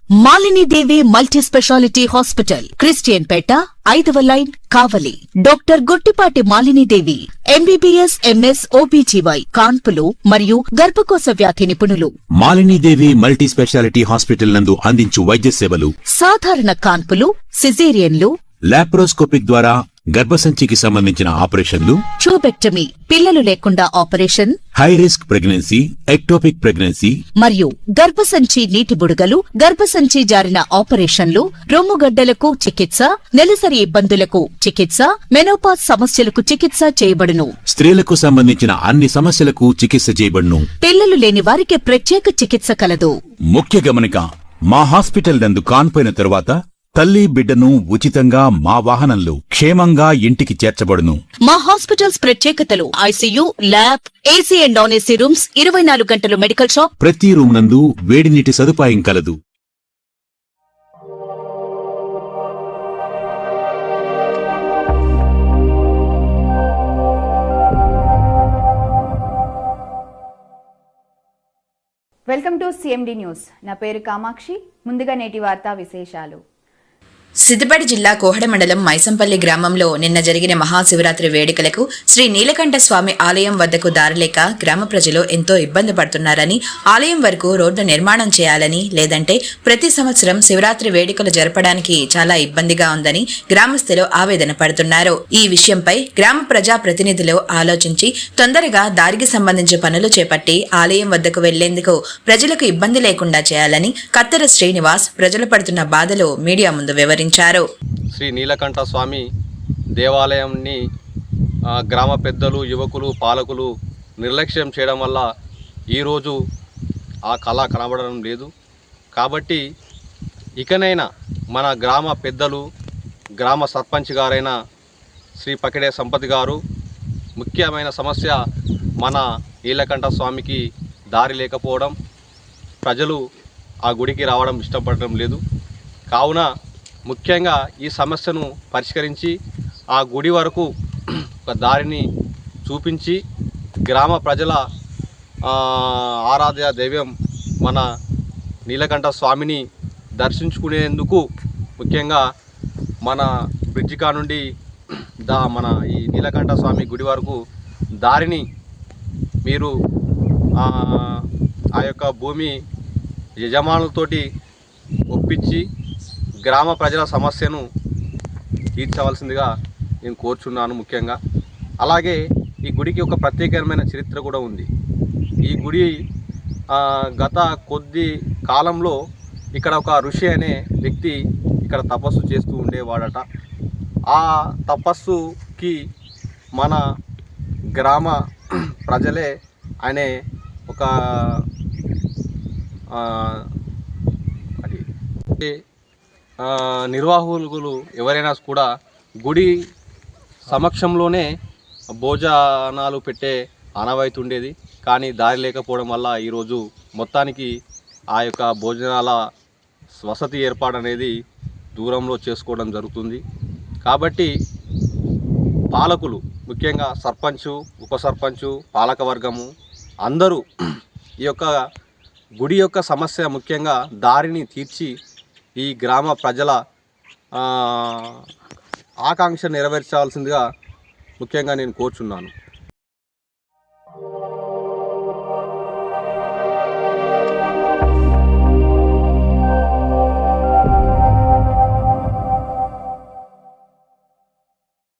Malini Devi multi speciality hospital, Christian Peta, 5వ line, Kavali. Doctor Guttipati Malinidevi, MBBS, MS, OBGY, కాన్పులు మరియు గర్భకోశ వ్యాధి నిపుణులు. మాలినీదేవి మల్టీ స్పెషాలిటీ హాస్పిటల్ నందు అందించు వైద్య సేవలు: సాధారణ కాన్పులు, సిజేరియన్లు, లాప్రోస్కోపిక్ ద్వారా గర్భసంచికి సంబంధించిన ఆపరేషన్లు, ట్యూబెక్టమీ, పిల్లలు లేకుండా operation, high risk pregnancy, ectopic pregnancy మరియు గర్భసంచి నీటి బుడగలు, గర్భసంచి జారిన ఆపరేషన్లు, రొమ్ముగడ్డలకు చికిత్స, నెలసరి ఇబ్బందులకు చికిత్స, మెనోపాజ్ సమస్యలకు చికిత్స చేయబడును. స్త్రీలకు సంబంధించిన అన్ని సమస్యలకు చికిత్స చేయబడును. పిల్లలు లేని వారికి ప్రత్యేక చికిత్స కలదు. ముఖ్య గమనిక: మా హాస్పిటల్ నందు కాన్పోయిన తరువాత తల్లి బిడ్డను ఉచితంగా మా వాహనంలో క్షేమంగా ఇంటికి చేర్చబడును. మా హాస్పిటల్స్ ప్రత్యేకతలు: ICU, lab, AC and non AC rooms, 24 గంటలు మెడికల్ షాప్, ప్రతి రూమ్ నందు వేడి నీటి సదుపాయం కలదు. Welcome to CMD news. నా పేరు కామాక్షి. ముందుగా నేటి వార్తా విశేషాలు. సిద్దిపేట జిల్లా కోహడ మండలం మైసంపల్లి గ్రామంలో నిన్న జరిగిన మహాశివరాత్రి వేడుకలకు శ్రీ నీలకంఠ స్వామి ఆలయం వద్దకు దారిలేక గ్రామ ప్రజలు ఎంతో ఇబ్బంది పడుతున్నారని, ఆలయం వరకు రోడ్డు నిర్మాణం చేయాలని, లేదంటే ప్రతి సంవత్సరం శివరాత్రి వేడుకలు జరపడానికి చాలా ఇబ్బందిగా ఉందని గ్రామస్తులు ఆవేదన పడుతున్నారు. ఈ విషయంపై గ్రామ ప్రజా ప్రతినిధులు ఆలోచించి తొందరగా దారికి సంబంధించిన పనులు చేపట్టి ఆలయం వద్దకు వెళ్లేందుకు ప్రజలకు ఇబ్బంది లేకుండా చేయాలని కత్తెర శ్రీనివాస్ ప్రజలు పడుతున్న బాధలు మీడియా ముందు వివరించారు. శ్రీ నీలకంఠ స్వామి దేవాలయాన్ని గ్రామ పెద్దలు, యువకులు, పాలకులు నిర్లక్ష్యం చేయడం వల్ల ఈరోజు ఆ కళ కనబడడం లేదు. కాబట్టి ఇకనైనా మన గ్రామ పెద్దలు, గ్రామ సర్పంచ్ గారైన శ్రీ పకిడే సంపత్ గారు, ముఖ్యమైన సమస్య మన నీలకంఠ స్వామికి దారి లేకపోవడం, ప్రజలు ఆ గుడికి రావడం ఇష్టపడడం లేదు. కావున ముఖ్యంగా ఈ సమస్యను పరిష్కరించి ఆ గుడి వరకు ఒక దారిని చూపించి గ్రామ ప్రజల ఆరాధ్య దైవం మన నీలకంఠ స్వామిని దర్శించుకునేందుకు ముఖ్యంగా మన బ్రిడ్జికా నుండి మన ఈ నీలకంఠ స్వామి గుడి వరకు దారిని మీరు ఆ యొక్క భూమి యజమానులతోటి ఒప్పించి గ్రామ ప్రజల సమస్యను తీర్చవలసిందిగా నేను కోరుచున్నాను. ముఖ్యంగా అలాగే ఈ గుడికి ఒక ప్రత్యేకమైన చరిత్ర కూడా ఉంది. ఈ గుడి గత కొద్ది కాలంలో ఇక్కడ ఒక ఋషి అనే వ్యక్తి ఇక్కడ తపస్సు చేస్తూ ఉండేవాడట. ఆ తపస్సుకి మన గ్రామ ప్రజలే అనే ఒక నిర్వాహకులు ఎవరైనా కూడా గుడి సమక్షంలోనే భోజనాలు పెట్టే ఆనవాయితీ ఉండేది. కానీ దారి లేకపోవడం వల్ల ఈరోజు మొత్తానికి ఆ యొక్క భోజనాల వసతి ఏర్పాటు అనేది దూరంలో చేసుకోవడం జరుగుతుంది. కాబట్టి పాలకులు, ముఖ్యంగా సర్పంచు, ఉప సర్పంచు, పాలకవర్గము అందరూ ఈ యొక్క గుడి యొక్క సమస్య, ముఖ్యంగా దారిని తీర్చి ఈ గ్రామ ప్రజల ఆకాంక్ష నెరవేర్చాల్సిందిగా ముఖ్యంగా నేను కోరుచున్నాను.